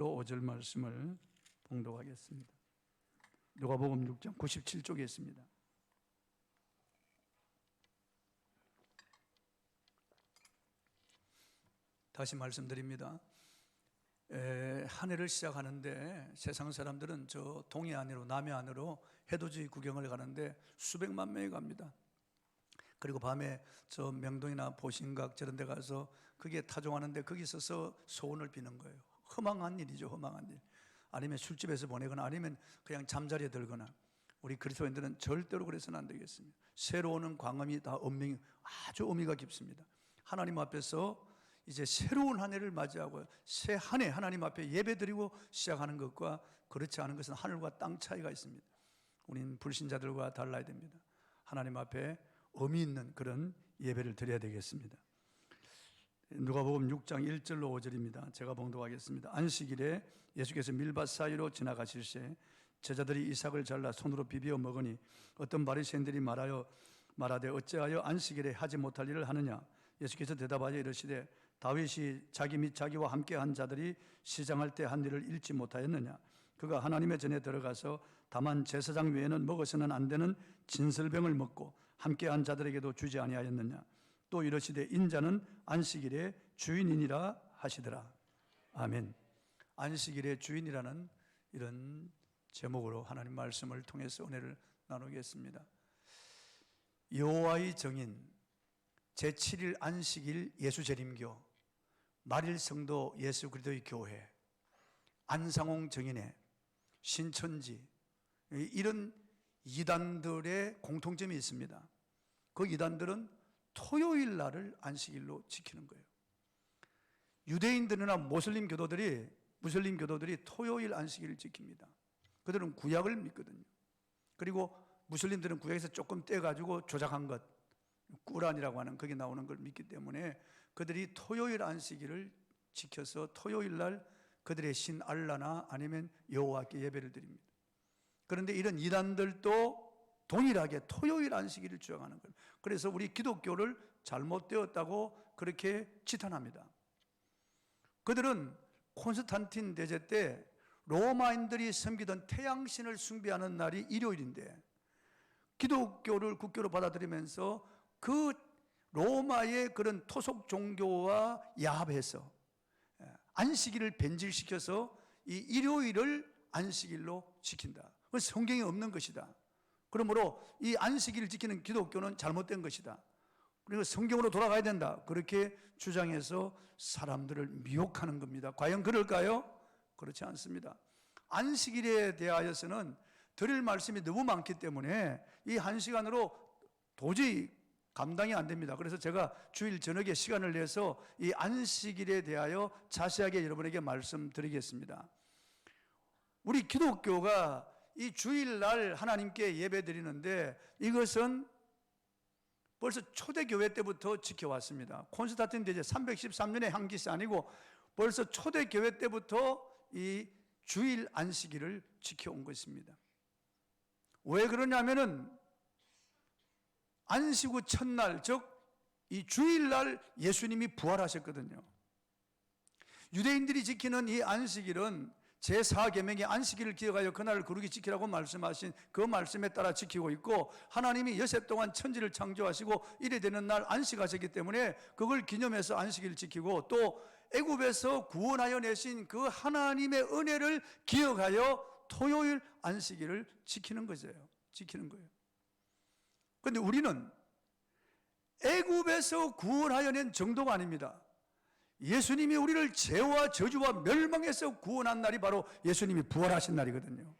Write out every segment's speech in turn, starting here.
5절 말씀을 봉독하겠습니다. 누가복음 6장 97쪽에 있습니다. 다시 말씀드립니다. 한 해를 시작하는데 세상 사람들은 저 동해안으로 남해안으로 해돋이 구경을 가는데 수백만 명이 갑니다. 그리고 밤에 저 명동이나 보신각 저런 데 가서 그게 타종하는데 거기 서서 소원을 비는 거예요. 허망한 일이죠. 허망한 일. 아니면 술집에서 보내거나 아니면 그냥 잠자리에 들거나. 우리 그리스도인들은 절대로 그래서는 안 되겠습니다. 새로 오는 광음이 다 언명이 아주 의미가 깊습니다. 하나님 앞에서 이제 새로운 한 해를 맞이하고 새 한 해 하나님 앞에 예배드리고 시작하는 것과 그렇지 않은 것은 하늘과 땅 차이가 있습니다. 우리는 불신자들과 달라야 됩니다. 하나님 앞에 의미 있는 그런 예배를 드려야 되겠습니다. 누가복음 6장 1절로 5절입니다. 제가 봉독하겠습니다. 안식일에 예수께서 밀밭 사이로 지나가실 때 제자들이 이삭을 잘라 손으로 비벼 먹으니 어떤 바리새인들이 말하되 어찌하여 안식일에 하지 못할 일을 하느냐. 예수께서 대답하여 이르시되 다윗이 자기 및 자기와 함께 한 자들이 시장할 때 한 일을 잃지 못하였느냐. 그가 하나님의 전에 들어가서 다만 제사장 외에는 먹어서는 안 되는 진설병을 먹고 함께 한 자들에게도 주지 아니하였느냐. 또 이르시되 인자는 안식일의 주인이니라 하시더라. 아멘. 안식일의 주인이라는 이런 제목으로 하나님 말씀을 통해서 은혜를 나누겠습니다. 여호와의 정인 제7일 안식일 예수재림교 말일성도 예수 그리스도의 교회 안상홍 정인의 신천지 이런 이단들의 공통점이 있습니다. 그 이단들은 토요일 날을 안식일로 지키는 거예요. 유대인들이나 무슬림 교도들이 토요일 안식일을 지킵니다. 그들은 구약을 믿거든요. 그리고 무슬림들은 구약에서 조금 떼가지고 조작한 것, 꾸란이라고 하는 거기 나오는 걸 믿기 때문에 그들이 토요일 안식일을 지켜서 토요일 날 그들의 신 알라나 아니면 여호와께 예배를 드립니다. 그런데 이런 이단들도 동일하게 토요일 안식일을 주장하는 거예요. 그래서 우리 기독교를 잘못되었다고 그렇게 지탄합니다. 그들은 콘스탄틴 대제 때 로마인들이 섬기던 태양신을 숭배하는 날이 일요일인데 기독교를 국교로 받아들이면서 그 로마의 그런 토속 종교와 야합해서 안식일을 변질시켜서 이 일요일을 안식일로 지킨다. 그건 성경에 없는 것이다. 그러므로 이 안식일을 지키는 기독교는 잘못된 것이다. 그리고 성경으로 돌아가야 된다. 그렇게 주장해서 사람들을 미혹하는 겁니다. 과연 그럴까요? 그렇지 않습니다. 안식일에 대하여서는 드릴 말씀이 너무 많기 때문에 이 한 시간으로 도저히 감당이 안 됩니다. 그래서 제가 주일 저녁에 시간을 내서 이 안식일에 대하여 자세하게 여러분에게 말씀드리겠습니다. 우리 기독교가 이 주일날 하나님께 예배 드리는데 이것은 벌써 초대교회 때부터 지켜왔습니다. 콘스탄틴 대제 313년의 한 것이 아니고 벌써 초대교회 때부터 이 주일 안식일을 지켜온 것입니다. 왜 그러냐면은 안식 후 첫날, 즉 이 주일날 예수님이 부활하셨거든요. 유대인들이 지키는 이 안식일은 제4계명의 안식일을 기억하여 그날을 거룩히 지키라고 말씀하신 그 말씀에 따라 지키고 있고 하나님이 여섯 동안 천지를 창조하시고 이래 되는 날 안식하셨기 때문에 그걸 기념해서 안식일을 지키고 또 애굽에서 구원하여 내신 그 하나님의 은혜를 기억하여 토요일 안식일을 지키는 거예요. 그런데 우리는 애굽에서 구원하여 낸 정도가 아닙니다. 예수님이 우리를 죄와 저주와 멸망에서 구원한 날이 바로 예수님이 부활하신 날이거든요.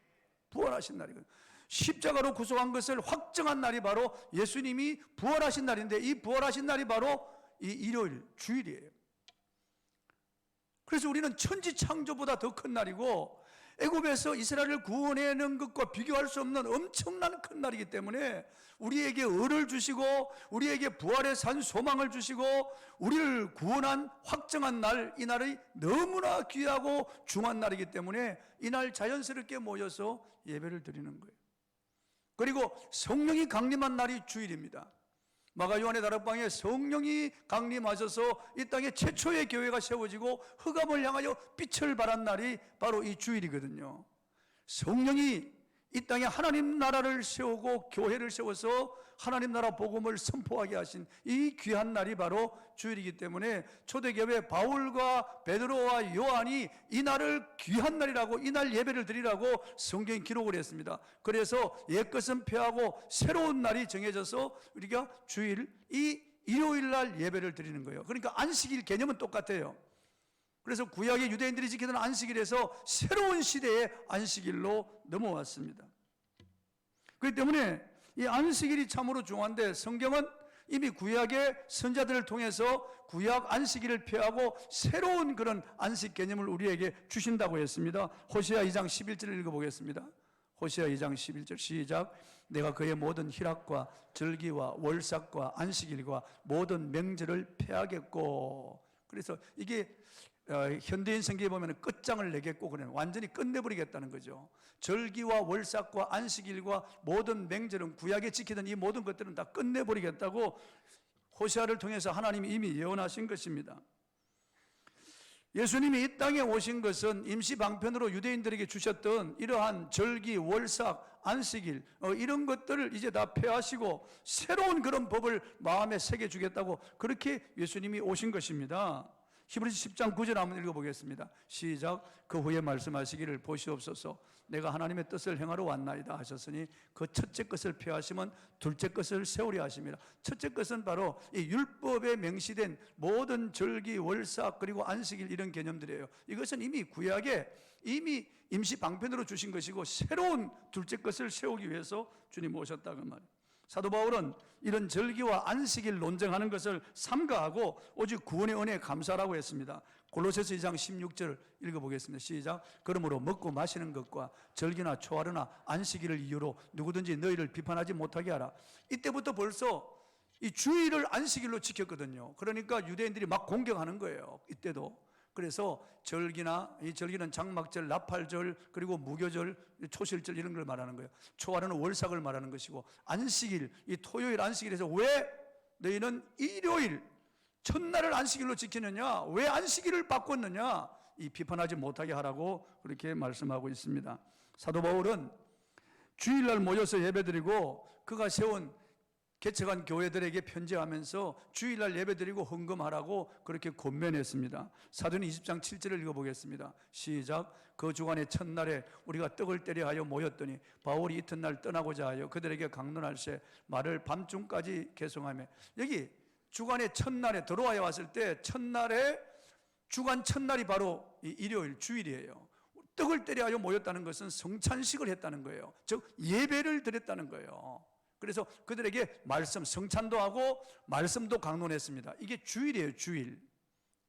십자가로 구속한 것을 확정한 날이 바로 예수님이 부활하신 날인데 이 부활하신 날이 바로 이 일요일, 주일이에요. 그래서 우리는 천지 창조보다 더 큰 날이고 애굽에서 이스라엘을 구원해내는 것과 비교할 수 없는 엄청난 큰 날이기 때문에 우리에게 의를 주시고 우리에게 부활의 산 소망을 주시고 우리를 구원한 확정한 날, 이 날이 너무나 귀하고 중요한 날이기 때문에 이날 자연스럽게 모여서 예배를 드리는 거예요. 그리고 성령이 강림한 날이 주일입니다. 마가 요한의 다락방에 성령이 강림하셔서 이 땅에 최초의 교회가 세워지고 흑암을 향하여 빛을 발한 날이 바로 이 주일이거든요. 성령이 이 땅에 하나님 나라를 세우고 교회를 세워서 하나님 나라 복음을 선포하게 하신 이 귀한 날이 바로 주일이기 때문에 초대교회 바울과 베드로와 요한이 이 날을 귀한 날이라고, 이 날 예배를 드리라고 성경에 기록을 했습니다. 그래서 옛것은 폐하고 새로운 날이 정해져서 우리가 주일, 이 일요일 날 예배를 드리는 거예요. 그러니까 안식일 개념은 똑같아요. 그래서 구약의 유대인들이 지키던 안식일에서 새로운 시대의 안식일로 넘어왔습니다. 그렇기 때문에 이 안식일이 참으로 중요한데, 성경은 이미 구약의 선자들을 통해서 구약 안식일을 폐하고 새로운 그런 안식 개념을 우리에게 주신다고 했습니다. 호세아 2장 11절을 읽어보겠습니다. 호세아 2장 11절 시작. 내가 그의 모든 희락과 절기와 월삭과 안식일과 모든 명절을 폐하겠고. 그래서 이게 현대인 성경에 보면 끝장을 내겠고, 그냥 완전히 끝내버리겠다는 거죠. 절기와 월삭과 안식일과 모든 명절은, 구약에 지키던 이 모든 것들은 다 끝내버리겠다고 호세아를 통해서 하나님이 이미 예언하신 것입니다. 예수님이 이 땅에 오신 것은 임시 방편으로 유대인들에게 주셨던 이러한 절기, 월삭, 안식일 이런 것들을 이제 다 폐하시고 새로운 그런 법을 마음에 새겨주겠다고 그렇게 예수님이 오신 것입니다. 히브리서 10장 9절 한번 읽어보겠습니다. 시작. 그 후에 말씀하시기를 보시옵소서 내가 하나님의 뜻을 행하러 왔나이다 하셨으니 그 첫째 것을 폐하시면 둘째 것을 세우려 하십니다. 첫째 것은 바로 이 율법에 명시된 모든 절기, 월삭 그리고 안식일 이런 개념들이에요. 이것은 이미 구약에 이미 임시 방편으로 주신 것이고 새로운 둘째 것을 세우기 위해서 주님 오셨다고 말이에요. 사도 바울은 이런 절기와 안식일 논쟁하는 것을 삼가하고 오직 구원의 은혜에 감사라고 했습니다. 골로새서 2장 16절 읽어보겠습니다. 시작. 그러므로 먹고 마시는 것과 절기나 초하루나 안식일을 이유로 누구든지 너희를 비판하지 못하게 하라. 이때부터 벌써 이 주일을 안식일로 지켰거든요. 그러니까 유대인들이 막 공격하는 거예요. 이때도. 그래서 절기나, 이 절기는 장막절, 나팔절, 그리고 무교절, 초실절 이런 걸 말하는 거예요. 초하루는 월삭을 말하는 것이고, 안식일, 이 토요일 안식일에서 왜 너희는 일요일 첫날을 안식일로 지키느냐, 왜 안식일을 바꿨느냐, 이 비판하지 못하게 하라고 그렇게 말씀하고 있습니다. 사도 바울은 주일날 모여서 예배드리고 그가 세운 개척한 교회들에게 편지하면서 주일날 예배드리고 헌금하라고 그렇게 권면했습니다. 사도행 20장 7절을 읽어보겠습니다. 시작. 그 주간의 첫날에 우리가 떡을 때려 하여 모였더니 바울이 이튿날 떠나고자 하여 그들에게 강론할세 말을 밤중까지 계속하며, 여기 주간의 첫날에 들어와야 왔을 때 첫날에 주간 첫날이 바로 이 일요일 주일이에요. 떡을 때려 하여 모였다는 것은 성찬식을 했다는 거예요. 즉 예배를 드렸다는 거예요. 그래서 그들에게 말씀, 성찬도 하고 말씀도 강론했습니다. 이게 주일이에요, 주일.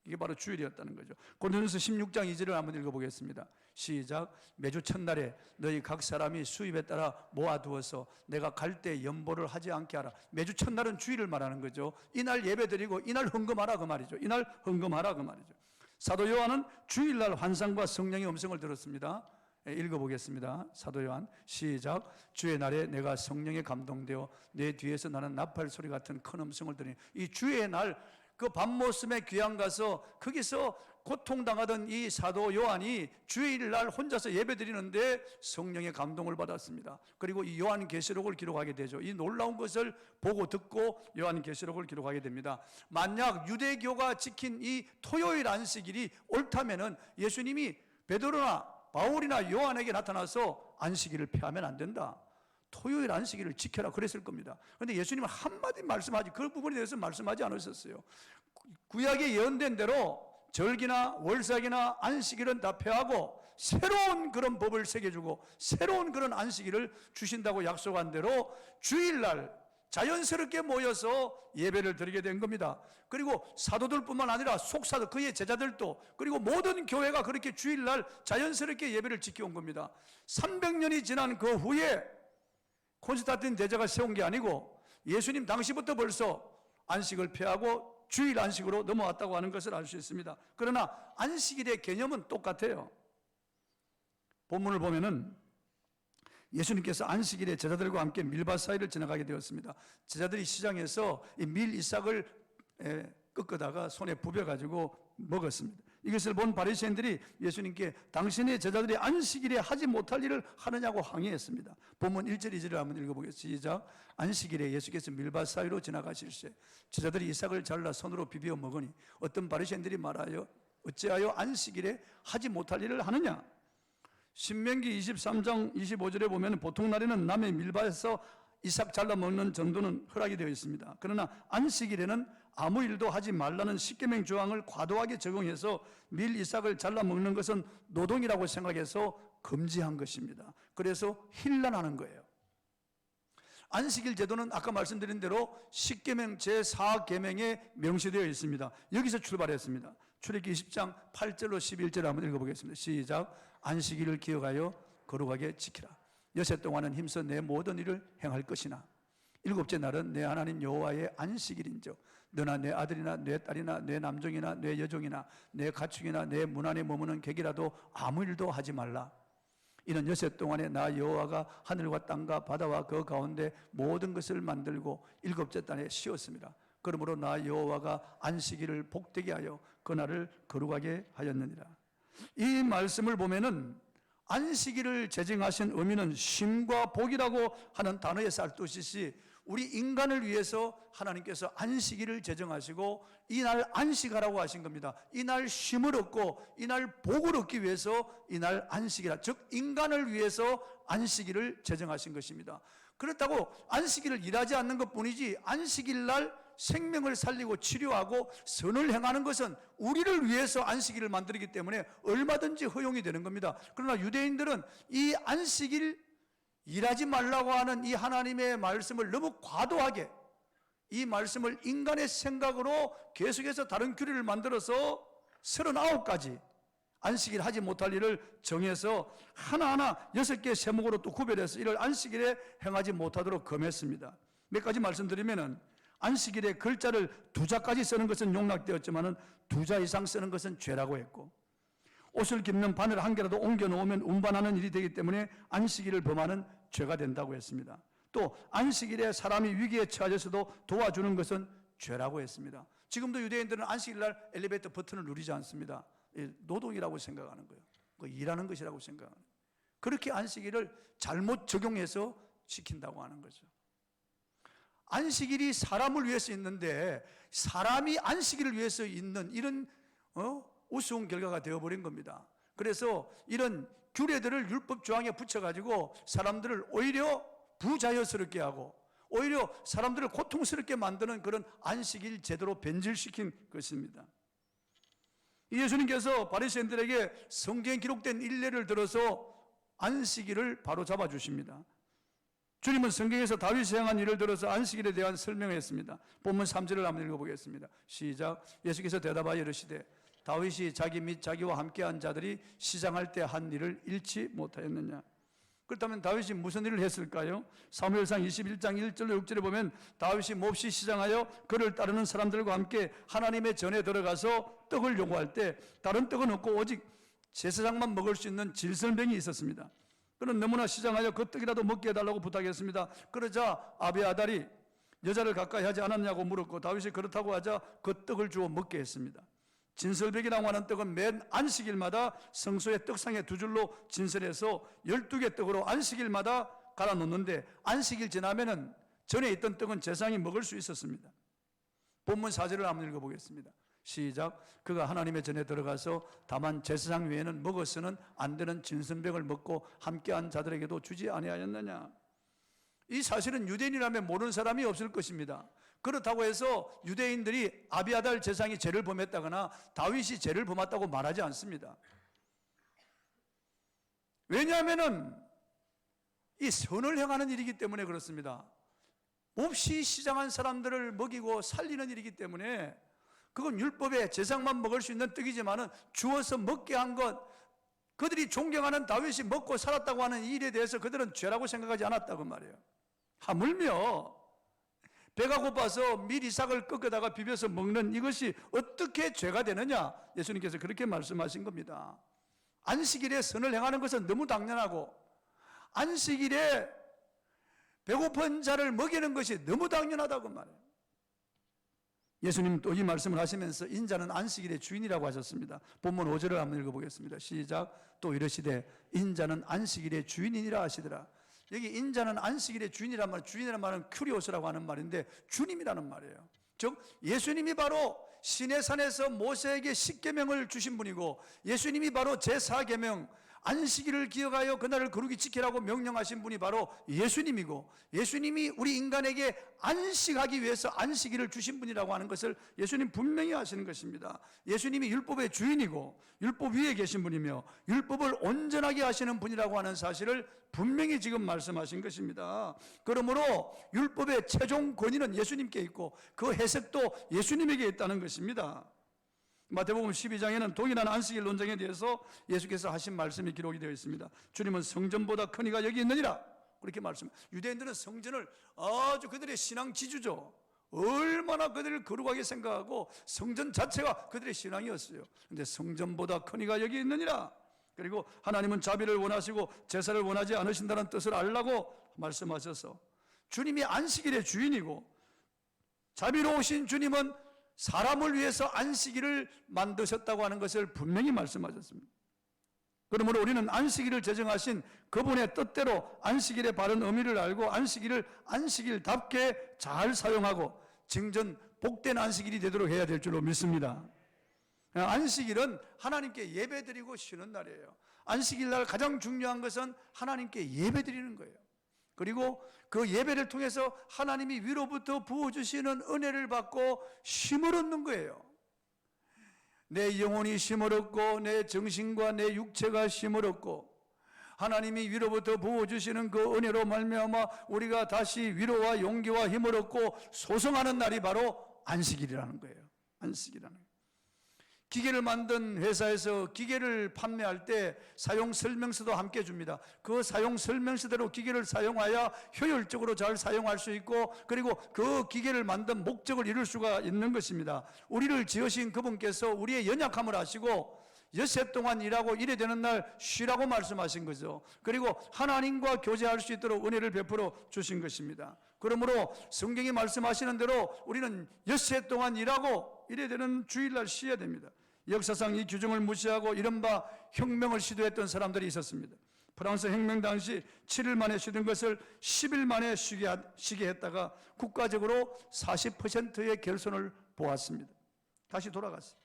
이게 바로 주일이었다는 거죠. 고린도전서 16장 2절을 한번 읽어보겠습니다. 시작. 매주 첫날에 너희 각 사람이 수입에 따라 모아두어서 내가 갈 때 연보를 하지 않게 하라. 매주 첫날은 주일을 말하는 거죠. 이날 예배드리고 이날 헌금하라 그 말이죠. 이날 헌금하라 그 말이죠. 사도 요한은 주일날 환상과 성령의 음성을 들었습니다. 읽어보겠습니다. 사도 요한 시작. 주의 날에 내가 성령에 감동되어 내 뒤에서 나는 나팔 소리 같은 큰 음성을 들으니, 이 주의 날 그 밤모습에 귀양 가서 거기서 고통당하던 이 사도 요한이 주일날 혼자서 예배드리는데 성령의 감동을 받았습니다. 그리고 이 요한계시록을 기록하게 되죠. 이 놀라운 것을 보고 듣고 요한계시록을 기록하게 됩니다. 만약 유대교가 지킨 이 토요일 안식일이 옳다면은 예수님이 베드로나 바울이나 요한에게 나타나서 안식일을 폐하면 안 된다, 토요일 안식일을 지켜라 그랬을 겁니다. 그런데 예수님은 한마디 말씀하지, 그 부분에 대해서 말씀하지 않으셨어요. 구약에 예언된 대로 절기나 월삭이나 안식일은 다 폐하고 새로운 그런 법을 새겨주고 새로운 그런 안식일을 주신다고 약속한 대로 주일날 자연스럽게 모여서 예배를 드리게 된 겁니다. 그리고 사도들뿐만 아니라 속사도, 그의 제자들도, 그리고 모든 교회가 그렇게 주일날 자연스럽게 예배를 지켜온 겁니다. 300년이 지난 그 후에 콘스탄틴 대제가 세운 게 아니고 예수님 당시부터 벌써 안식을 폐하고 주일 안식으로 넘어왔다고 하는 것을 알 수 있습니다. 그러나 안식일의 개념은 똑같아요. 본문을 보면은 예수님께서 안식일에 제자들과 함께 밀밭 사이를 지나가게 되었습니다. 제자들이 시장에서 이 밀 이삭을 꺾다가 손에 부벼가지고 먹었습니다. 이것을 본 바리새인들이 예수님께 당신의 제자들이 안식일에 하지 못할 일을 하느냐고 항의했습니다. 본문 1절 2절을 한번 읽어보겠습니다. 시작. 안식일에 예수께서 밀밭 사이로 지나가실세 제자들이 이삭을 잘라 손으로 비벼 먹으니 어떤 바리새인들이 말하여 어찌하여 안식일에 하지 못할 일을 하느냐. 신명기 23장 25절에 보면 보통 날에는 남의 밀밭에서 이삭 잘라 먹는 정도는 허락이 되어 있습니다. 그러나 안식일에는 아무 일도 하지 말라는 십계명 조항을 과도하게 적용해서 밀 이삭을 잘라 먹는 것은 노동이라고 생각해서 금지한 것입니다. 그래서 혼란하는 거예요. 안식일 제도는 아까 말씀드린 대로 십계명 제4계명에 명시되어 있습니다. 여기서 출발했습니다. 출애굽기 20장 8절로 11절 한번 읽어보겠습니다. 시작. 안식일을 기억하여 거룩하게 지키라. 여세 동안은 힘써 내 모든 일을 행할 것이나 일곱째 날은 내 하나님 여호와의 안식일인즉 너나 내 아들이나 내 딸이나 내 남종이나 내 여종이나 내 가축이나 내 문 안에 머무는 객이라도 아무 일도 하지 말라. 이는 여세 동안에 나 여호와가 하늘과 땅과 바다와 그 가운데 모든 것을 만들고 일곱째 날에 쉬었습니다. 그러므로 나 여호와가 안식일을 복되게 하여 그날을 거룩하게 하였느니라. 이 말씀을 보면은 안식일을 제정하신 의미는 쉼과 복이라고 하는 단어에 쌀듯이 우리 인간을 위해서 하나님께서 안식일을 제정하시고 이날 안식하라고 하신 겁니다. 이날 쉼을 얻고 이날 복을 얻기 위해서 이날 안식이라, 즉 인간을 위해서 안식일을 제정하신 것입니다. 그렇다고 안식일을 일하지 않는 것뿐이지 안식일 날 생명을 살리고 치료하고 선을 행하는 것은 우리를 위해서 안식일을 만들기 때문에 얼마든지 허용이 되는 겁니다. 그러나 유대인들은 이 안식일 일하지 말라고 하는 이 하나님의 말씀을 너무 과도하게, 이 말씀을 인간의 생각으로 계속해서 다른 규례를 만들어서 39가지 안식일 하지 못할 일을 정해서 하나하나 6개 세목으로 또 구별해서 이를 안식일에 행하지 못하도록 금했습니다. 몇 가지 말씀드리면은 안식일에 글자를 2자까지 쓰는 것은 용납되었지만은 2자 이상 쓰는 것은 죄라고 했고, 옷을 깁는 바늘 한 개라도 옮겨 놓으면 운반하는 일이 되기 때문에 안식일을 범하는 죄가 된다고 했습니다. 또 안식일에 사람이 위기에 처해져서도 도와주는 것은 죄라고 했습니다. 지금도 유대인들은 안식일날 엘리베이터 버튼을 누리지 않습니다. 노동이라고 생각하는 거예요. 일하는 것이라고 생각하는 거예요. 그렇게 안식일을 잘못 적용해서 지킨다고 하는 거죠. 안식일이 사람을 위해서 있는데 사람이 안식일을 위해서 있는 이런 우스운 결과가 되어버린 겁니다. 그래서 이런 규례들을 율법 조항에 붙여가지고 사람들을 오히려 부자연스럽게 하고 오히려 사람들을 고통스럽게 만드는 그런 안식일 제도로 변질시킨 것입니다. 예수님께서 바리새인들에게 성경에 기록된 일례를 들어서 안식일을 바로 잡아주십니다. 주님은 성경에서 다윗이 행한 일을 들어서 안식일에 대한 설명을 했습니다. 본문 3절을 한번 읽어보겠습니다. 시작. 예수께서 대답하여 이르시되 다윗이 자기 및 자기와 함께한 자들이 시장할 때 한 일을 잃지 못하였느냐. 그렇다면 다윗이 무슨 일을 했을까요? 사무엘상 21장 1절로 6절에 보면 다윗이 몹시 시장하여 그를 따르는 사람들과 함께 하나님의 전에 들어가서 떡을 요구할 때 다른 떡은 없고 오직 제사장만 먹을 수 있는 질설병이 있었습니다. 그는 너무나 시장하여 그 떡이라도 먹게 해달라고 부탁했습니다. 그러자 아비아달이 여자를 가까이 하지 않았냐고 물었고 다윗이 그렇다고 하자 그 떡을 주어 먹게 했습니다. 진설백이라고 하는 떡은 맨 안식일마다 성소의 떡상에 2줄로 진설해서 12개 떡으로 안식일마다 갈아 놓는데 안식일 지나면은 전에 있던 떡은 제사장이 먹을 수 있었습니다. 본문 4절을 한번 읽어보겠습니다. 시작. 그가 하나님의 전에 들어가서 다만 제사장 외에는 먹어서는 안 되는 진선백을 먹고 함께한 자들에게도 주지 아니하였느냐. 이 사실은 유대인이라면 모르는 사람이 없을 것입니다. 그렇다고 해서 유대인들이 아비아달 제사장이 죄를 범했다거나 다윗이 죄를 범했다고 말하지 않습니다. 왜냐하면은 이 선을 행하는 일이기 때문에 그렇습니다. 몹시 시장한 사람들을 먹이고 살리는 일이기 때문에 그건 율법에 제사장만 먹을 수 있는 떡이지만은 주어서 먹게 한 것, 그들이 존경하는 다윗이 먹고 살았다고 하는 이 일에 대해서 그들은 죄라고 생각하지 않았다고 말이에요. 하물며 배가 고파서 밀 이삭을 꺾어다가 비벼서 먹는 이것이 어떻게 죄가 되느냐? 예수님께서 그렇게 말씀하신 겁니다. 안식일에 선을 행하는 것은 너무 당연하고 안식일에 배고픈 자를 먹이는 것이 너무 당연하다고 말해요. 예수님 또 이 말씀을 하시면서 인자는 안식일의 주인이라고 하셨습니다. 본문 5절을 한번 읽어보겠습니다. 시작. 또 이르시되 인자는 안식일의 주인이니라 하시더라. 여기 인자는 안식일의 주인이란 말, 주인이란 말은 큐리오스라고 하는 말인데 주님이라는 말이에요. 즉 예수님이 바로 시내산에서 모세에게 십계명을 주신 분이고, 예수님이 바로 제4계명 안식일을 기억하여 그날을 거룩히 지키라고 명령하신 분이 바로 예수님이고, 예수님이 우리 인간에게 안식하기 위해서 안식일을 주신 분이라고 하는 것을 예수님 분명히 하시는 것입니다. 예수님이 율법의 주인이고 율법 위에 계신 분이며 율법을 온전하게 하시는 분이라고 하는 사실을 분명히 지금 말씀하신 것입니다. 그러므로 율법의 최종 권위는 예수님께 있고 그 해석도 예수님에게 있다는 것입니다. 마태복음 12장에는 동일한 안식일 논쟁에 대해서 예수께서 하신 말씀이 기록이 되어 있습니다. 주님은 성전보다 큰 이가 여기 있느니라 그렇게 말씀합니다. 유대인들은 성전을 아주 그들의 신앙 지주죠. 얼마나 그들을 거룩하게 생각하고 성전 자체가 그들의 신앙이었어요. 그런데 성전보다 큰 이가 여기 있느니라. 그리고 하나님은 자비를 원하시고 제사를 원하지 않으신다는 뜻을 알라고 말씀하셔서 주님이 안식일의 주인이고 자비로우신 주님은 사람을 위해서 안식일을 만드셨다고 하는 것을 분명히 말씀하셨습니다. 그러므로 우리는 안식일을 제정하신 그분의 뜻대로 안식일의 바른 의미를 알고 안식일을 안식일답게 잘 사용하고 증전 복된 안식일이 되도록 해야 될 줄로 믿습니다. 안식일은 하나님께 예배드리고 쉬는 날이에요. 안식일 날 가장 중요한 것은 하나님께 예배드리는 거예요. 그리고 그 예배를 통해서 하나님이 위로부터 부어주시는 은혜를 받고 쉼을 얻는 거예요. 내 영혼이 쉼을 얻고 내 정신과 내 육체가 쉼을 얻고 하나님이 위로부터 부어주시는 그 은혜로 말미암아 우리가 다시 위로와 용기와 힘을 얻고 소성하는 날이 바로 안식일이라는 거예요. 안식이라는 거예요. 기계를 만든 회사에서 기계를 판매할 때 사용 설명서도 함께 줍니다. 그 사용 설명서대로 기계를 사용하여 효율적으로 잘 사용할 수 있고 그리고 그 기계를 만든 목적을 이룰 수가 있는 것입니다. 우리를 지으신 그분께서 우리의 연약함을 아시고 엿새 동안 일하고 일이 되는 날 쉬라고 말씀하신 거죠. 그리고 하나님과 교제할 수 있도록 은혜를 베풀어 주신 것입니다. 그러므로 성경이 말씀하시는 대로 우리는 엿새 동안 일하고 일이 되는 주일날 쉬어야 됩니다. 역사상 이 규정을 무시하고 이른바 혁명을 시도했던 사람들이 있었습니다. 프랑스 혁명 당시 7일 만에 쉬던 것을 10일 만에 쉬게 했다가 국가적으로 40%의 결손을 보았습니다. 다시 돌아갔습니다.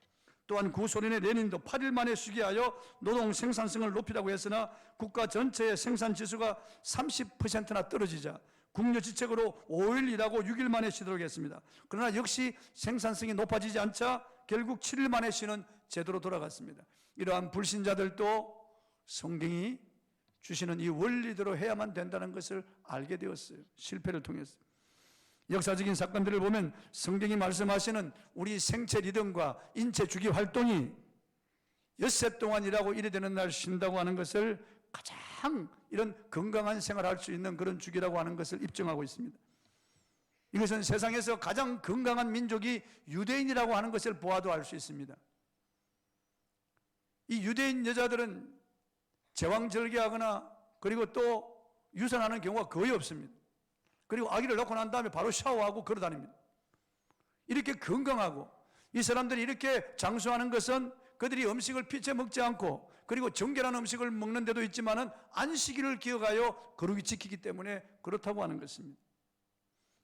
또한 구소련의 레닌도 8일 만에 쉬게 하여 노동 생산성을 높이라고 했으나 국가 전체의 생산 지수가 30%나 떨어지자 국려지책으로 5일 일하고 6일 만에 쉬도록 했습니다. 그러나 역시 생산성이 높아지지 않자 결국 7일 만에 쉬는 제도로 돌아갔습니다. 이러한 불신자들도 성경이 주시는 이 원리대로 해야만 된다는 것을 알게 되었어요. 실패를 통해서. 역사적인 사건들을 보면 성경이 말씀하시는 우리 생체 리듬과 인체 주기 활동이 엿새 동안 일하고 일이 되는 날 쉰다고 하는 것을 가장 이런 건강한 생활을 할 수 있는 그런 주기라고 하는 것을 입증하고 있습니다. 이것은 세상에서 가장 건강한 민족이 유대인이라고 하는 것을 보아도 알 수 있습니다. 이 유대인 여자들은 제왕절개하거나 그리고 또 유산하는 경우가 거의 없습니다. 그리고 아기를 낳고 난 다음에 바로 샤워하고 걸어다닙니다. 이렇게 건강하고 이 사람들이 이렇게 장수하는 것은 그들이 음식을 피채 먹지 않고 그리고 정결한 음식을 먹는 데도 있지만은 안식일을 기억하여 거룩히 지키기 때문에 그렇다고 하는 것입니다.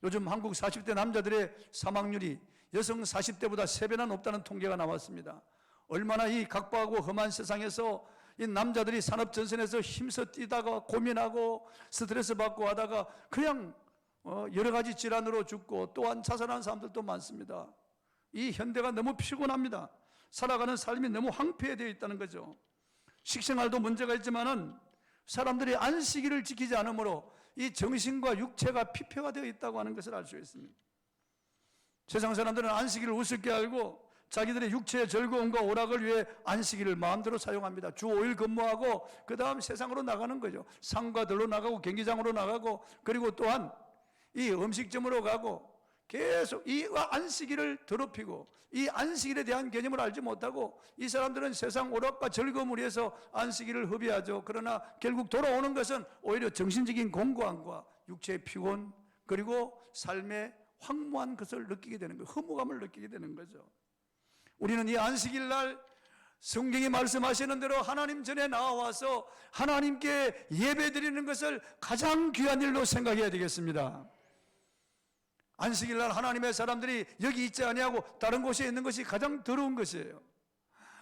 요즘 한국 40대 남자들의 사망률이 여성 40대보다 3배나 높다는 통계가 나왔습니다. 얼마나 이 각박하고 험한 세상에서 이 남자들이 산업전선에서 힘써 뛰다가 고민하고 스트레스 받고 하다가 그냥 여러 가지 질환으로 죽고 또한 자살하는 사람들도 많습니다. 이 현대가 너무 피곤합니다. 살아가는 삶이 너무 황폐되어 있다는 거죠. 식생활도 문제가 있지만은 사람들이 안식일을 지키지 않으므로 이 정신과 육체가 피폐가 되어 있다고 하는 것을 알 수 있습니다. 세상 사람들은 안식일을 우습게 알고 자기들의 육체의 즐거움과 오락을 위해 안식일을 마음대로 사용합니다. 주 5일 근무하고 그 다음 세상으로 나가는 거죠. 상가들로 나가고 경기장으로 나가고 그리고 또한 이 음식점으로 가고 계속 이 안식일을 더럽히고 이 안식일에 대한 개념을 알지 못하고 이 사람들은 세상 오락과 즐거움을 위해서 안식일을 허비하죠. 그러나 결국 돌아오는 것은 오히려 정신적인 공고함과 육체의 피곤 그리고 삶의 황무한 것을 느끼게 되는 거예요. 허무감을 느끼게 되는 거죠. 우리는 이 안식일 날 성경이 말씀하시는 대로 하나님 전에 나와서 하나님께 예배드리는 것을 가장 귀한 일로 생각해야 되겠습니다. 안식일 날 하나님의 사람들이 여기 있지 아니하고 다른 곳에 있는 것이 가장 더러운 것이에요.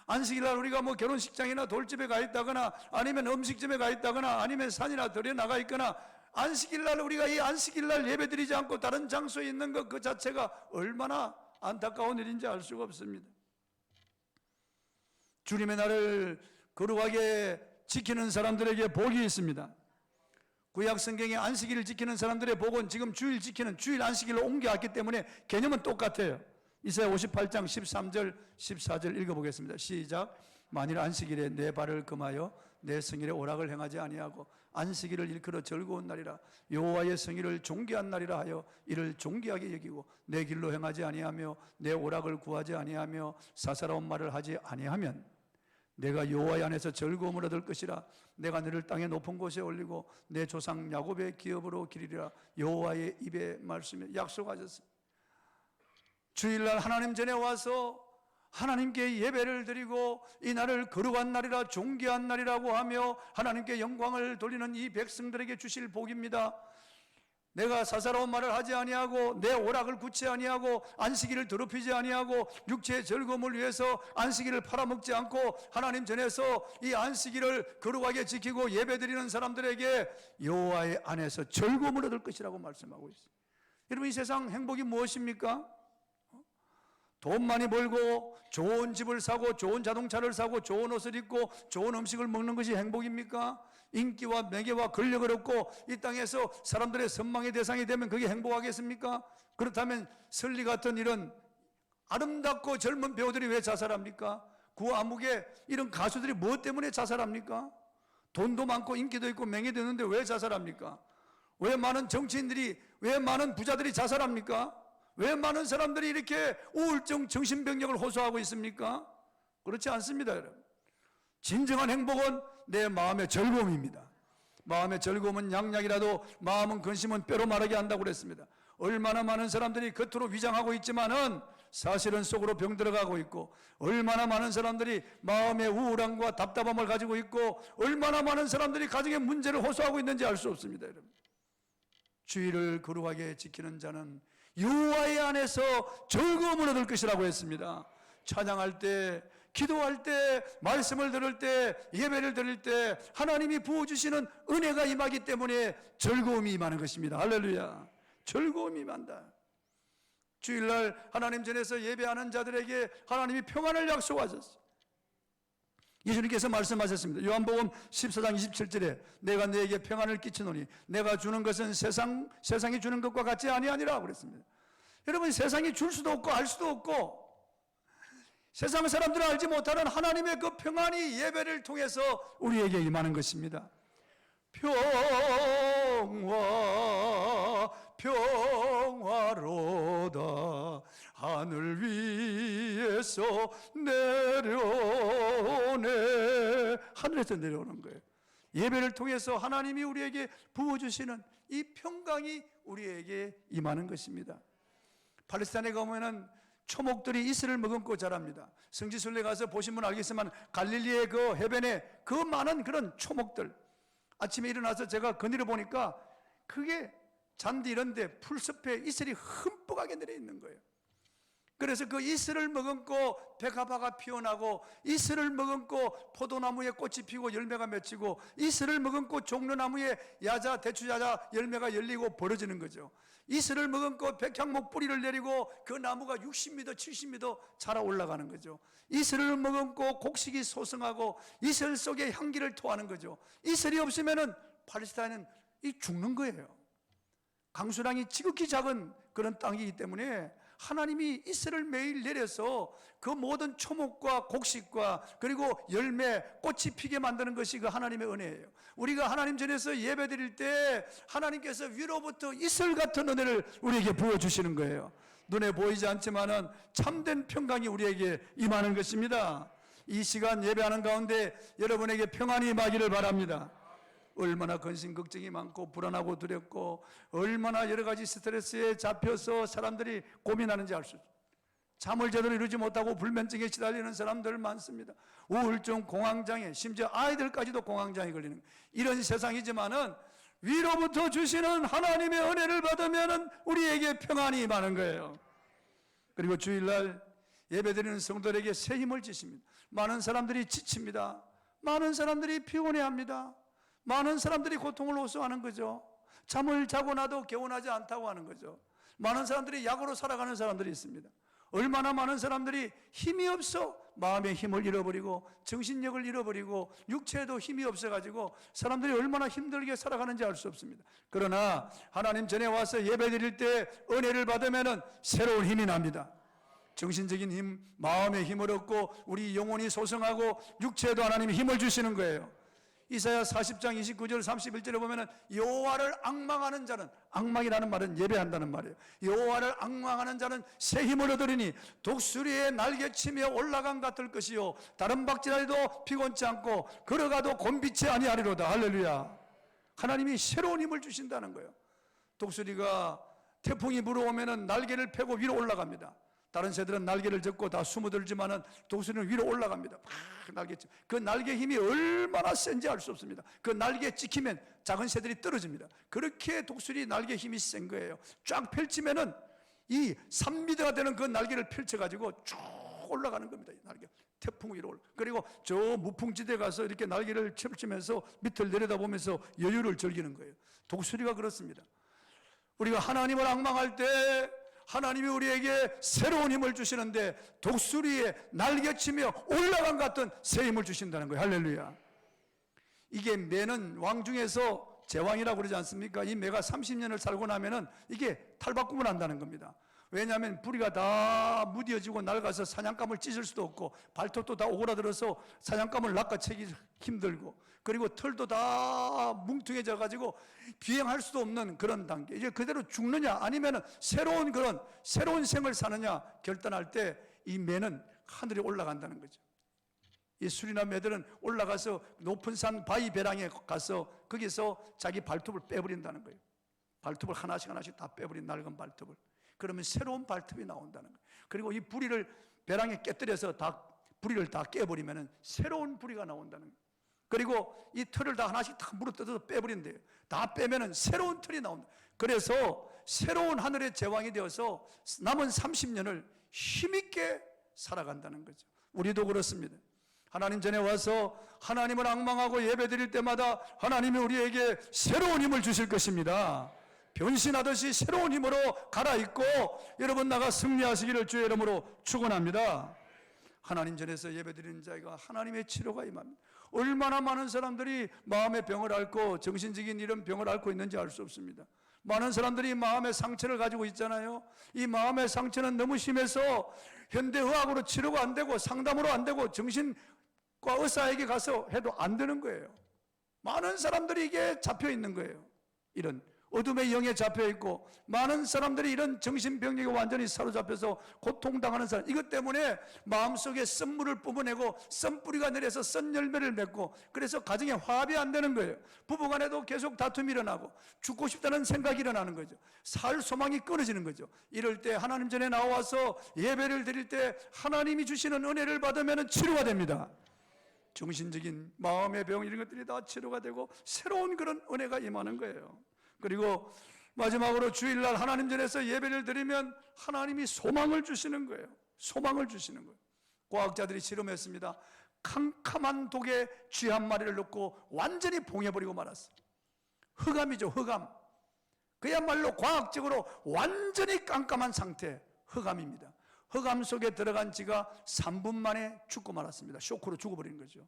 안식일 날 우리가 뭐 결혼식장이나 돌집에 가 있다거나 아니면 음식점에 가 있다거나 아니면 산이나 들에 나가 있거나 안식일 날 우리가 이 안식일 날 예배드리지 않고 다른 장소에 있는 것 그 자체가 얼마나 안타까운 일인지 알 수가 없습니다. 주님의 날을 거룩하게 지키는 사람들에게 복이 있습니다. 구약 성경의 안식일을 지키는 사람들의 복은 지금 주일 지키는 주일 안식일로 옮겨왔기 때문에 개념은 똑같아요. 이사야 58장 13절 14절 읽어보겠습니다. 시작. 만일 안식일에 내 발을 금하여 내 성일에 오락을 행하지 아니하고 안식일을 일컬어 즐거운 날이라 여호와의 성일을 존귀한 날이라 하여 이를 존귀하게 여기고 내 길로 행하지 아니하며 내 오락을 구하지 아니하며 사사로운 말을 하지 아니하면 내가 여호와의 안에서 즐거움을 얻을 것이라. 내가 너를 땅의 높은 곳에 올리고 내 조상 야곱의 기업으로 기리리라. 여호와의 입에 말씀에 약속하셨습니다. 주일날 하나님 전에 와서 하나님께 예배를 드리고 이 날을 거룩한 날이라 존귀한 날이라고 하며 하나님께 영광을 돌리는 이 백성들에게 주실 복입니다. 내가 사사로운 말을 하지 아니하고 내 오락을 굳지 아니하고 안식일을 더럽히지 아니하고 육체의 즐거움을 위해서 안식일을 팔아먹지 않고 하나님 전에서 이 안식일을 거룩하게 지키고 예배드리는 사람들에게 여호와의 안에서 즐거움을 얻을 것이라고 말씀하고 있습니다. 여러분, 이 세상 행복이 무엇입니까? 돈 많이 벌고 좋은 집을 사고 좋은 자동차를 사고 좋은 옷을 입고 좋은 음식을 먹는 것이 행복입니까? 인기와 명예와 권력을 얻고 이 땅에서 사람들의 선망의 대상이 되면 그게 행복하겠습니까? 그렇다면 설리 같은 이런 아름답고 젊은 배우들이 왜 자살합니까? 구암흑의 이런 가수들이 무엇 때문에 자살합니까? 돈도 많고 인기도 있고 명예도 있는데 왜 자살합니까? 왜 많은 정치인들이, 왜 많은 부자들이 자살합니까? 왜 많은 사람들이 이렇게 우울증, 정신병력을 호소하고 있습니까? 그렇지 않습니다, 여러분. 진정한 행복은 내 마음의 즐거움입니다. 마음의 즐거움은 양약이라도 마음은 근심은 뼈로 마르게 한다고 그랬습니다. 얼마나 많은 사람들이 겉으로 위장하고 있지만은 사실은 속으로 병들어가고 있고, 얼마나 많은 사람들이 마음의 우울함과 답답함을 가지고 있고, 얼마나 많은 사람들이 가정의 문제를 호소하고 있는지 알 수 없습니다, 여러분. 주의를 거룩하게 지키는 자는 여호와의 안에서 즐거움을 얻을 것이라고 했습니다. 찬양할 때, 기도할 때, 말씀을 들을 때, 예배를 드릴 때 하나님이 부어주시는 은혜가 임하기 때문에 즐거움이 임하는 것입니다. 할렐루야. 즐거움이 임한다. 주일날 하나님 전에서 예배하는 자들에게 하나님이 평안을 약속하셨어요. 예수님께서 말씀하셨습니다. 요한복음 14장 27절에 내가 너에게 평안을 끼치노니 내가 주는 것은 세상이 주는 것과 같지 아니하니라 그랬습니다. 여러분, 세상이 줄 수도 없고 알 수도 없고 세상 사람들은 알지 못하는 하나님의 그 평안이 예배를 통해서 우리에게 임하는 것입니다. 평화로다 하늘 위에서 내려오네. 하늘에서 내려오는 거예요. 예배를 통해서 하나님이 우리에게 부어주시는 이 평강이 우리에게 임하는 것입니다. 팔레스타인에 가면은 초목들이 이슬을 머금고 자랍니다. 성지순례 가서 보시면 알겠지만 갈릴리의 그 해변에 그 많은 그런 초목들, 아침에 일어나서 제가 거닐어 보니까 그게 잔디 이런데 풀숲에 이슬이 흠뻑하게 내려 있는 거예요. 그래서 그 이슬을 머금고 백합화가 피어나고, 이슬을 머금고 포도나무에 꽃이 피고 열매가 맺히고, 이슬을 머금고 종려나무에 야자, 대추야자 열매가 열리고 벌어지는 거죠. 이슬을 머금고 백향목 뿌리를 내리고 그 나무가 60m, 70m 자라 올라가는 거죠. 이슬을 머금고 곡식이 소성하고 이슬 속에 향기를 토하는 거죠. 이슬이 없으면은 팔레스타인은 죽는 거예요. 강수량이 지극히 작은 그런 땅이기 때문에 하나님이 이슬을 매일 내려서 그 모든 초목과 곡식과 그리고 열매, 꽃이 피게 만드는 것이 그 하나님의 은혜예요. 우리가 하나님 전에서 예배드릴 때 하나님께서 위로부터 이슬 같은 은혜를 우리에게 부어주시는 거예요. 눈에 보이지 않지만은 참된 평강이 우리에게 임하는 것입니다. 이 시간 예배하는 가운데 여러분에게 평안이 임하기를 바랍니다. 얼마나 근심 걱정이 많고 불안하고 두렵고 얼마나 여러 가지 스트레스에 잡혀서 사람들이 고민하는지 알 수 있어요. 잠을 제대로 이루지 못하고 불면증에 시달리는 사람들 많습니다. 우울증, 공황장애, 심지어 아이들까지도 공황장애 걸리는 이런 세상이지만은 위로부터 주시는 하나님의 은혜를 받으면 우리에게 평안이 임하는 거예요. 그리고 주일날 예배드리는 성도들에게 새 힘을 주십니다. 많은 사람들이 지칩니다. 많은 사람들이 피곤해합니다. 많은 사람들이 고통을 호소하는 거죠. 잠을 자고 나도 개운하지 않다고 하는 거죠. 많은 사람들이 약으로 살아가는 사람들이 있습니다. 얼마나 많은 사람들이 힘이 없어 마음의 힘을 잃어버리고 정신력을 잃어버리고 육체에도 힘이 없어가지고 사람들이 얼마나 힘들게 살아가는지 알 수 없습니다. 그러나 하나님 전에 와서 예배드릴 때 은혜를 받으면 새로운 힘이 납니다. 정신적인 힘, 마음의 힘을 얻고 우리 영혼이 소성하고 육체에도 하나님이 힘을 주시는 거예요. 이사야 40장 29절 31절에 보면은 여호와를 앙망하는 자는, 앙망이라는 말은 예배한다는 말이에요. 여호와를 앙망하는 자는 새 힘을 얻으리니 독수리의 날개치며 올라간 같을 것이요 다른 박질라도 피곤치 않고 걸어가도 곤비치 아니하리로다. 할렐루야. 하나님이 새로운 힘을 주신다는 거예요. 독수리가 태풍이 불어오면은 날개를 펴고 위로 올라갑니다. 다른 새들은 날개를 젓고 다 숨어들지만은 독수리는 위로 올라갑니다. 그 날개 힘이 얼마나 센지 알 수 없습니다. 그 날개에 찍히면 작은 새들이 떨어집니다. 그렇게 독수리 날개 힘이 센 거예요. 쫙 펼치면은 이 3미터가 되는 그 날개를 펼쳐가지고 쭉 올라가는 겁니다. 이 날개. 태풍 위로 올라. 그리고 저 무풍지대 가서 이렇게 날개를 펼치면서 밑을 내려다보면서 여유를 즐기는 거예요. 독수리가 그렇습니다. 우리가 하나님을 앙망할 때 하나님이 우리에게 새로운 힘을 주시는데 독수리에 날개치며 올라간 같은 새 힘을 주신다는 거예요. 할렐루야. 이게 매는 왕 중에서 제왕이라고 그러지 않습니까? 이 매가 30년을 살고 나면은 이게 탈바꿈을 한다는 겁니다. 왜냐하면 부리가 다 무뎌지고 낡아서 사냥감을 찢을 수도 없고 발톱도 다 오그라들어서 사냥감을 낚아채기 힘들고 그리고 털도 다 뭉퉁해져 가지고 비행할 수도 없는 그런 단계. 이제 그대로 죽느냐 아니면 새로운 생을 사느냐 결단할 때 이 매는 하늘에 올라간다는 거죠. 이 수리나 매들은 올라가서 높은 산 바위 배랑에 가서 거기서 자기 발톱을 빼버린다는 거예요. 발톱을 하나씩 다 빼버린 낡은 발톱을. 그러면 새로운 발톱이 나온다는 거예요. 그리고 이 부리를 배랑에 깨뜨려서 부리를 다 깨버리면 새로운 부리가 나온다는 거예요. 그리고 이 털을 다 하나씩 다 물어뜯어서 빼버린대요. 다 빼면 새로운 털이 나온다. 그래서 새로운 하늘의 제왕이 되어서 남은 30년을 힘있게 살아간다는 거죠. 우리도 그렇습니다. 하나님 전에 와서 하나님을 앙망하고 예배드릴 때마다 하나님이 우리에게 새로운 힘을 주실 것입니다. 변신하듯이 새로운 힘으로 갈아입고 여러분 나가 승리하시기를 주의 이름으로 축원합니다. 하나님 전에서 예배드리는 자가 하나님의 치료가 임합니다. 얼마나 많은 사람들이 마음의 병을 앓고 정신적인 이런 병을 앓고 있는지 알 수 없습니다. 많은 사람들이 마음의 상처를 가지고 있잖아요. 이 마음의 상처는 너무 심해서 현대의학으로 치료가 안 되고 상담으로 안 되고 정신과 의사에게 가서 해도 안 되는 거예요. 많은 사람들이 이게 잡혀 있는 거예요. 이런 어둠의 영에 잡혀 있고 많은 사람들이 이런 정신병력에 완전히 사로잡혀서 고통당하는 사람, 이것 때문에 마음속에 썬물을 뿜어내고 썬뿌리가 내려서 썬열매를 맺고 그래서 가정에 화합이 안 되는 거예요. 부부간에도 계속 다툼이 일어나고 죽고 싶다는 생각이 일어나는 거죠. 살 소망이 끊어지는 거죠. 이럴 때 하나님 전에 나와서 예배를 드릴 때 하나님이 주시는 은혜를 받으면 치료가 됩니다. 정신적인 마음의 병 이런 것들이 다 치료가 되고 새로운 그런 은혜가 임하는 거예요. 그리고 마지막으로 주일날 하나님 전에서 예배를 드리면 하나님이 소망을 주시는 거예요. 소망을 주시는 거예요. 과학자들이 실험했습니다. 캄캄한 독에 쥐 한 마리를 넣고 완전히 봉해버리고 말았어요. 흑암이죠, 흑암. 그야말로 과학적으로 완전히 깜깜한 상태, 흑암입니다. 흑암 속에 들어간 쥐가 3분 만에 죽고 말았습니다. 쇼크로 죽어버린 거죠.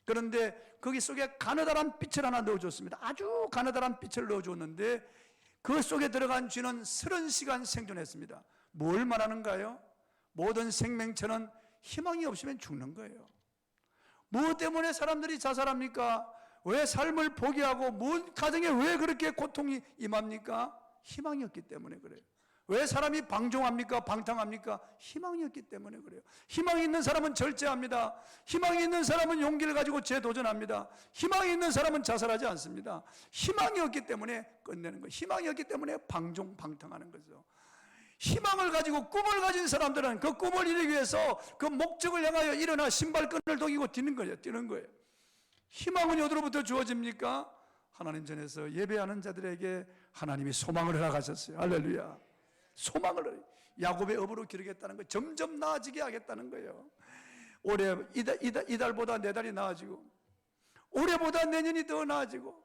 그런데 거기 속에 가느다란 빛을 하나 넣어줬습니다. 아주 가느다란 빛을 넣어줬는데 그 속에 들어간 쥐는 30시간 생존했습니다. 뭘 말하는가요? 모든 생명체는 희망이 없으면 죽는 거예요. 무엇 때문에 사람들이 자살합니까? 왜 삶을 포기하고 가정에 왜 그렇게 고통이 임합니까? 희망이 없기 때문에 그래요. 왜 사람이 방종합니까? 방탕합니까? 희망이 없기 때문에 그래요. 희망이 있는 사람은 절제합니다. 희망이 있는 사람은 용기를 가지고 재도전합니다. 희망이 있는 사람은 자살하지 않습니다. 희망이 없기 때문에 끝내는 거예요. 희망이 없기 때문에 방종, 방탕하는 거죠. 희망을 가지고 꿈을 가진 사람들은 그 꿈을 이루기 위해서 그 목적을 향하여 일어나 신발끈을 동이고 뛰는 거예요. 뛰는 거예요. 희망은 어디로부터 주어집니까? 하나님 전에서 예배하는 자들에게 하나님이 소망을 허락하셨어요. 할렐루야. 소망을 야곱의 업으로 기르겠다는 거예요. 점점 나아지게 하겠다는 거예요. 올해 이달보다 내달이 나아지고 올해보다 내년이 더 나아지고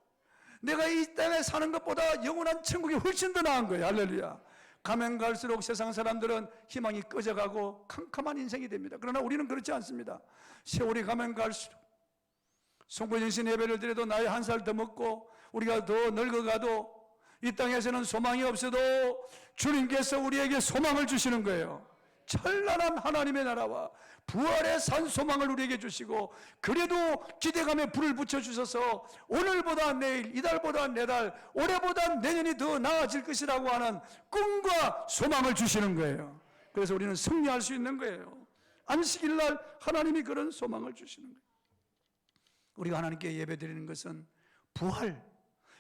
내가 이 땅에 사는 것보다 영원한 천국이 훨씬 더 나은 거예요. 할렐루야. 가면 갈수록 세상 사람들은 희망이 꺼져가고 캄캄한 인생이 됩니다. 그러나 우리는 그렇지 않습니다. 세월이 가면 갈수록 송구정신 예배를 드려도 나이 한 살 더 먹고 우리가 더 늙어가도 이 땅에서는 소망이 없어도 주님께서 우리에게 소망을 주시는 거예요. 찬란한 하나님의 나라와 부활의 산 소망을 우리에게 주시고 그래도 기대감에 불을 붙여주셔서 오늘보다 내일, 이달보다 내달, 올해보다 내년이 더 나아질 것이라고 하는 꿈과 소망을 주시는 거예요. 그래서 우리는 승리할 수 있는 거예요. 안식일날 하나님이 그런 소망을 주시는 거예요. 우리가 하나님께 예배드리는 것은 부활,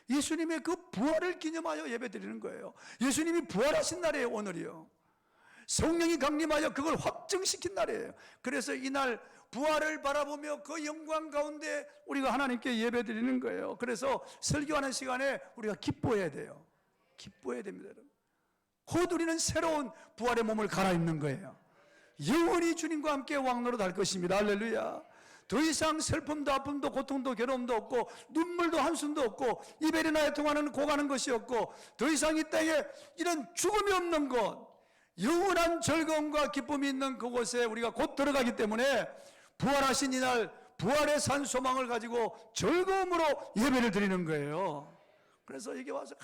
예수님의 그 부활을 기념하여 예배드리는 거예요. 예수님이 부활하신 날이에요. 오늘이요. 성령이 강림하여 그걸 확증시킨 날이에요. 그래서 이날 부활을 바라보며 그 영광 가운데 우리가 하나님께 예배드리는 거예요. 그래서 설교하는 시간에 우리가 기뻐해야 돼요. 기뻐해야 됩니다. 곧 우리는 새로운 부활의 몸을 갈아입는 거예요. 영원히 주님과 함께 왕노릇 할 것입니다. 할렐루야. 더 이상 슬픔도 아픔도 고통도 괴로움도 없고 눈물도 한숨도 없고 이별이나 애통하는 고가는 것이 없고 더 이상 이 땅에 이런 죽음이 없는 곳, 영원한 즐거움과 기쁨이 있는 그곳에 우리가 곧 들어가기 때문에 부활하신 이날 부활의 산 소망을 가지고 즐거움으로 예배를 드리는 거예요. 그래서 여기 와서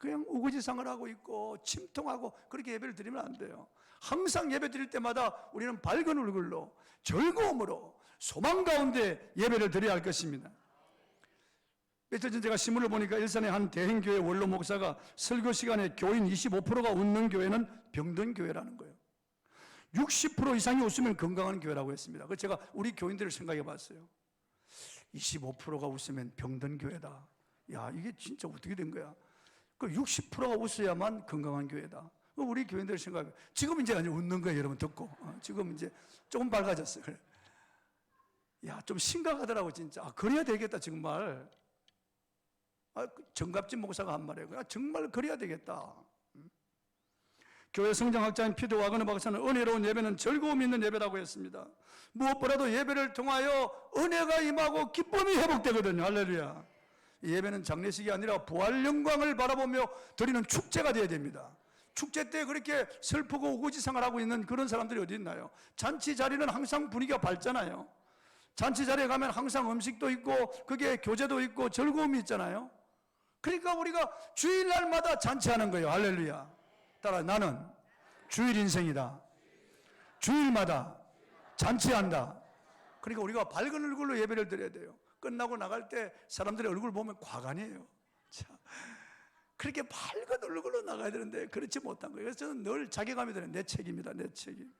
그냥 우거지상을 하고 있고 침통하고 그렇게 예배를 드리면 안 돼요. 항상 예배 드릴 때마다 우리는 밝은 얼굴로 즐거움으로 소망 가운데 예배를 드려야 할 것입니다. 며칠 전 제가 신문을 보니까 일산의 한 대행교회 원로 목사가 설교 시간에 교인 25%가 웃는 교회는 병든 교회라는 거예요. 60% 이상이 웃으면 건강한 교회라고 했습니다. 그래서 제가 우리 교인들을 생각해 봤어요. 25%가 웃으면 병든 교회다. 야, 이게 진짜 어떻게 된 거야? 그 60%가 웃어야만 건강한 교회다. 우리 교인들 생각해. 지금 이제 웃는 거예요, 여러분 듣고. 지금 이제 조금 밝아졌어요. 야, 좀 심각하더라고 진짜. 그래야 되겠다 정말. 정갑진 목사가 한 말이에요. 정말 그래야 되겠다. 교회 성장학자인 피터 와그너 박사는 은혜로운 예배는 즐거움 있는 예배라고 했습니다. 무엇보다도 예배를 통하여 은혜가 임하고 기쁨이 회복되거든요. 할렐루야. 예배는 장례식이 아니라 부활 영광을 바라보며 드리는 축제가 되어야 됩니다. 축제 때 그렇게 슬프고 우거지상을 하고 있는 그런 사람들이 어디 있나요? 잔치 자리는 항상 분위기가 밝잖아요. 잔치 자리에 가면 항상 음식도 있고 그게 교제도 있고 즐거움이 있잖아요. 그러니까 우리가 주일날마다 잔치하는 거예요. 할렐루야. 따라 나는 주일 인생이다. 주일마다 잔치한다. 그러니까 우리가 밝은 얼굴로 예배를 드려야 돼요. 끝나고 나갈 때 사람들의 얼굴 보면 과간이에요. 참, 그렇게 밝은 얼굴로 나가야 되는데 그렇지 못한 거예요. 그래서 저는 늘 자괴감이 드는 내 책임이다. 내 책임.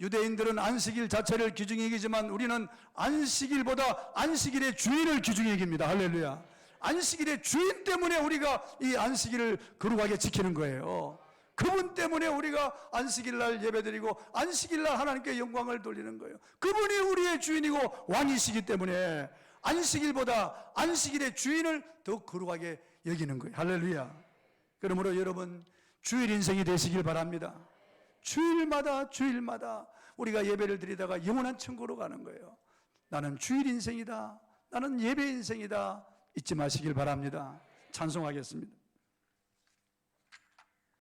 유대인들은 안식일 자체를 귀중히 여기지만 우리는 안식일보다 안식일의 주인을 귀중히 여깁니다. 할렐루야. 안식일의 주인 때문에 우리가 이 안식일을 거룩하게 지키는 거예요. 그분 때문에 우리가 안식일날 예배드리고 안식일날 하나님께 영광을 돌리는 거예요. 그분이 우리의 주인이고 왕이시기 때문에 안식일보다 안식일의 주인을 더 거룩하게 여기는 거예요. 할렐루야. 그러므로 여러분 주일 인생이 되시길 바랍니다. 주일마다 우리가 예배를 드리다가 영원한 천국으로 가는 거예요. 나는 주일 인생이다. 나는 예배 인생이다. 잊지 마시길 바랍니다. 찬송하겠습니다.